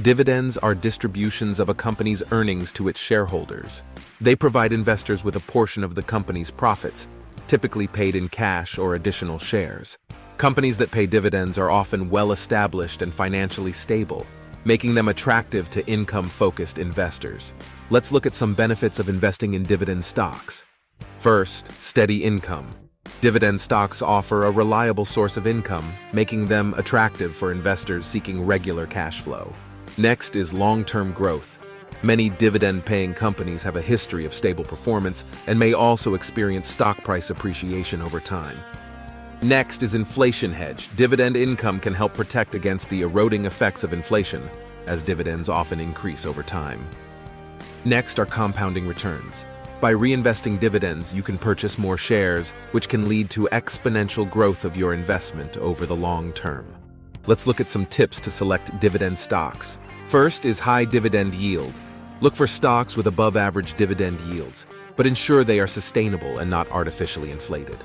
Dividends are distributions of a company's earnings to its shareholders. They provide investors with a portion of the company's profits, typically paid in cash or additional shares. Companies that pay dividends are often well-established and financially stable, making them attractive to income-focused investors. Let's look at some benefits of investing in dividend stocks. First, steady income. Dividend stocks offer a reliable source of income, making them attractive for investors seeking regular cash flow. Next is long-term growth. Many dividend-paying companies have a history of stable performance and may also experience stock price appreciation over time. Next is inflation hedge. Dividend income can help protect against the eroding effects of inflation, as dividends often increase over time. Next are compounding returns. By reinvesting dividends, you can purchase more shares, which can lead to exponential growth of your investment over the long term. Let's look at some tips to select dividend stocks. First is high dividend yield. Look for stocks with above-average dividend yields, but ensure they are sustainable and not artificially inflated.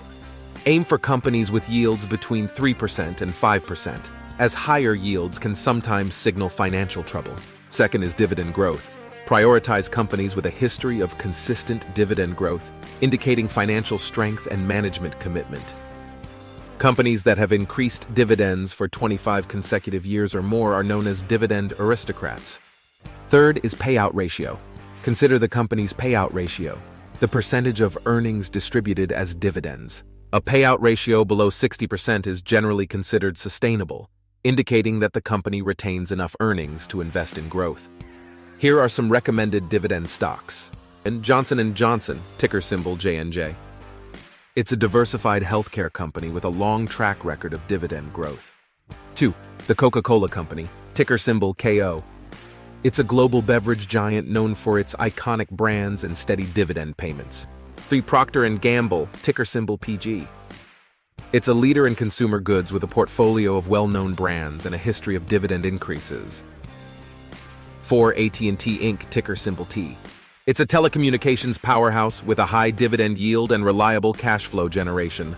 Aim for companies with yields between 3% and 5%, as higher yields can sometimes signal financial trouble. Second is dividend growth. Prioritize companies with a history of consistent dividend growth, indicating financial strength and management commitment. Companies that have increased dividends for 25 consecutive years or more are known as dividend aristocrats. Third is payout ratio. Consider the company's payout ratio, the percentage of earnings distributed as dividends. A payout ratio below 60% is generally considered sustainable, indicating that the company retains enough earnings to invest in growth. Here are some recommended dividend stocks. And Johnson & Johnson, ticker symbol J&J. It's a diversified healthcare company with a long track record of dividend growth. 2. The Coca-Cola Company, ticker symbol KO. It's a global beverage giant known for its iconic brands and steady dividend payments. 3. Procter & Gamble, ticker symbol PG. It's a leader in consumer goods with a portfolio of well-known brands and a history of dividend increases. 4. AT&T Inc., ticker symbol T. It's a telecommunications powerhouse with a high dividend yield and reliable cash flow generation.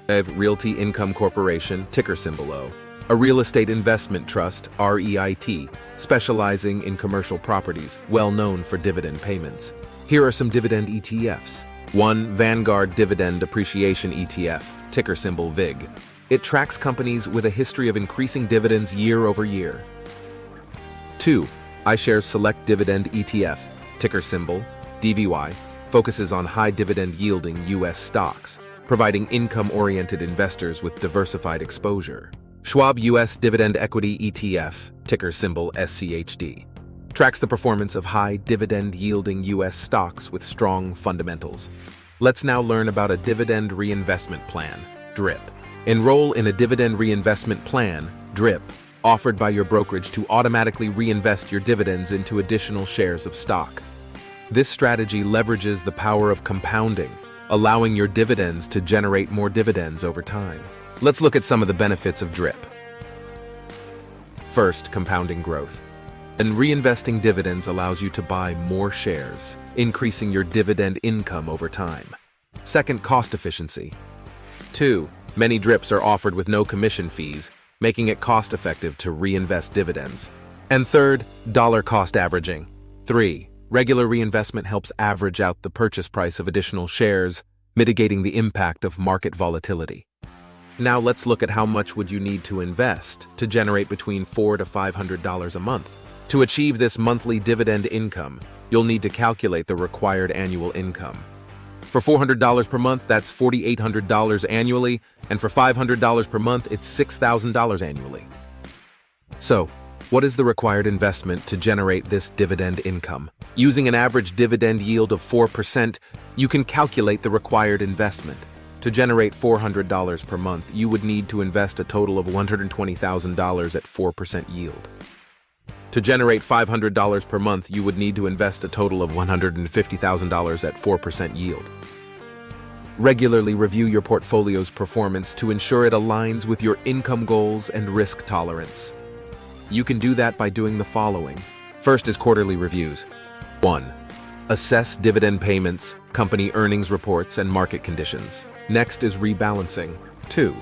5. Realty Income Corporation, ticker symbol O. A real estate investment trust, REIT, specializing in commercial properties, well known for dividend payments. Here are some dividend ETFs. 1. Vanguard Dividend Appreciation ETF, ticker symbol VIG. It tracks companies with a history of increasing dividends year over year. 2. iShares Select Dividend ETF, ticker symbol DVY, focuses on high dividend-yielding U.S. stocks, providing income-oriented investors with diversified exposure. Schwab U.S. Dividend Equity ETF, ticker symbol SCHD, tracks the performance of high dividend-yielding U.S. stocks with strong fundamentals. Let's now learn about a dividend reinvestment plan, DRIP. Enroll in a dividend reinvestment plan, DRIP, offered by your brokerage to automatically reinvest your dividends into additional shares of stock. This strategy leverages the power of compounding, allowing your dividends to generate more dividends over time. Let's look at some of the benefits of DRIP. First, compounding growth. And reinvesting dividends allows you to buy more shares, increasing your dividend income over time. Second, cost efficiency. 2. Many DRIPs are offered with no commission fees, making it cost-effective to reinvest dividends. And third, dollar cost averaging. 3. Regular reinvestment helps average out the purchase price of additional shares, mitigating the impact of market volatility. Now let's look at how much would you need to invest to generate between $400 to $500 a month. To achieve this monthly dividend income, you'll need to calculate the required annual income. For $400 per month, that's $4,800 annually, and for $500 per month, it's $6,000 annually. So, what is the required investment to generate this dividend income? Using an average dividend yield of 4%, you can calculate the required investment. To generate $400 per month, you would need to invest a total of $120,000 at 4% yield. To generate $500 per month, you would need to invest a total of $150,000 at 4% yield. Regularly review your portfolio's performance to ensure it aligns with your income goals and risk tolerance. You can do that by doing the following. First is quarterly reviews. 1. Assess dividend payments, company earnings reports, and market conditions. Next is rebalancing. 2.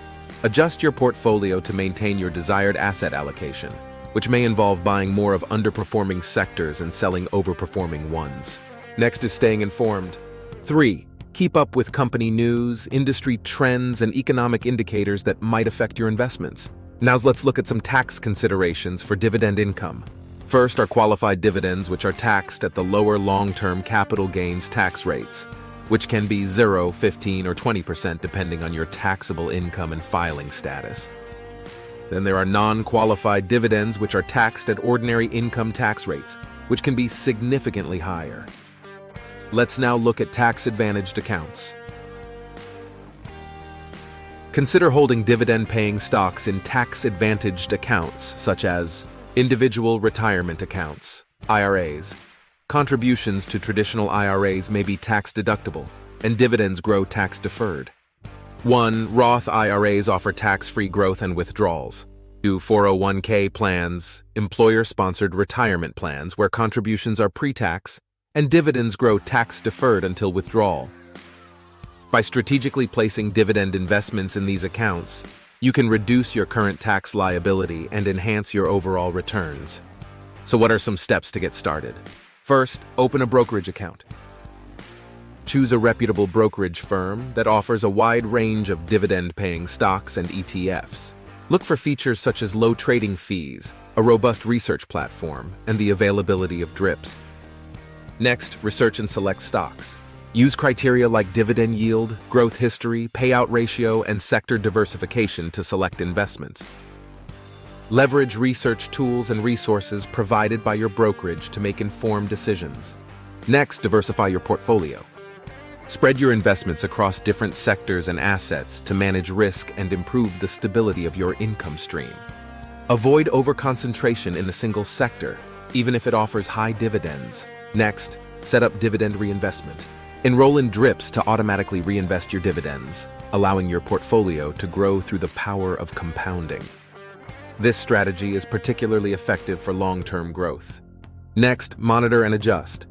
Adjust your portfolio to maintain your desired asset allocation. which may involve buying more of underperforming sectors and selling overperforming ones. Next is staying informed. 3. Keep up with company news, industry trends, and economic indicators that might affect your investments. Now let's look at some tax considerations for dividend income. First are qualified dividends, which are taxed at the lower long-term capital gains tax rates, which can be 0, 15, or 20% depending on your taxable income and filing status. Then there are non-qualified dividends, which are taxed at ordinary income tax rates, which can be significantly higher. Let's now look at tax-advantaged accounts. Consider holding dividend-paying stocks in tax-advantaged accounts, such as individual retirement accounts, IRAs. Contributions to traditional IRAs may be tax-deductible, and dividends grow tax-deferred. 1. Roth IRAs offer tax-free growth and withdrawals. 2. 401k plans, employer-sponsored retirement plans where contributions are pre-tax, and dividends grow tax-deferred until withdrawal. By strategically placing dividend investments in these accounts, you can reduce your current tax liability and enhance your overall returns. So what are some steps to get started? First, open a brokerage account. Choose a reputable brokerage firm that offers a wide range of dividend-paying stocks and ETFs. Look for features such as low trading fees, a robust research platform, and the availability of DRIPs. Next, research and select stocks. Use criteria like dividend yield, growth history, payout ratio, and sector diversification to select investments. Leverage research tools and resources provided by your brokerage to make informed decisions. Next, diversify your portfolio. Spread your investments across different sectors and assets to manage risk and improve the stability of your income stream. Avoid overconcentration in a single sector, even if it offers high dividends. Next, set up dividend reinvestment. Enroll in DRIPs to automatically reinvest your dividends, allowing your portfolio to grow through the power of compounding. This strategy is particularly effective for long-term growth. Next, monitor and adjust.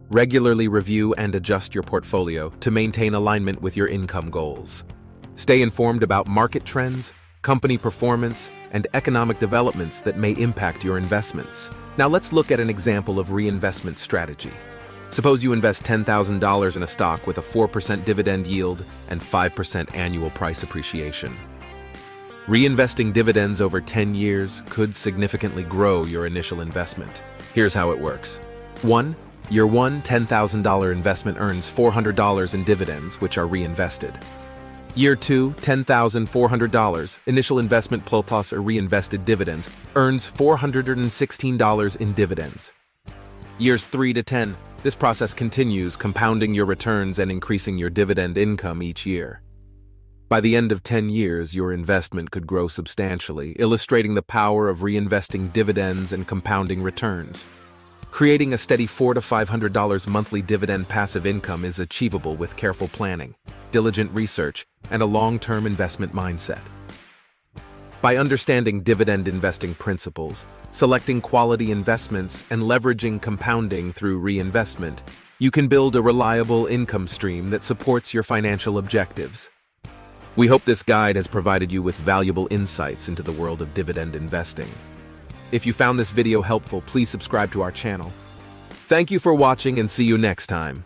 Regularly review and adjust your portfolio to maintain alignment with your income goals. Stay informed about market trends, company performance, and economic developments that may impact your investments. Now let's look at an example of reinvestment strategy. Suppose you invest $10,000 in a stock with a 4% dividend yield and 5% annual price appreciation. Reinvesting dividends over 10 years could significantly grow your initial investment. Here's how it works. 1. Year 1, $10,000 investment earns $400 in dividends, which are reinvested. Year 2, $10,400, initial investment plus or reinvested dividends, earns $416 in dividends. Years 3 to 10, this process continues, compounding your returns and increasing your dividend income each year. By the end of 10 years, your investment could grow substantially, illustrating the power of reinvesting dividends and compounding returns. Creating a steady $400 to $500 monthly dividend passive income is achievable with careful planning, diligent research, and a long-term investment mindset. By understanding dividend investing principles, selecting quality investments, and leveraging compounding through reinvestment, you can build a reliable income stream that supports your financial objectives. We hope this guide has provided you with valuable insights into the world of dividend investing. If you found this video helpful, please subscribe to our channel. Thank you for watching and see you next time.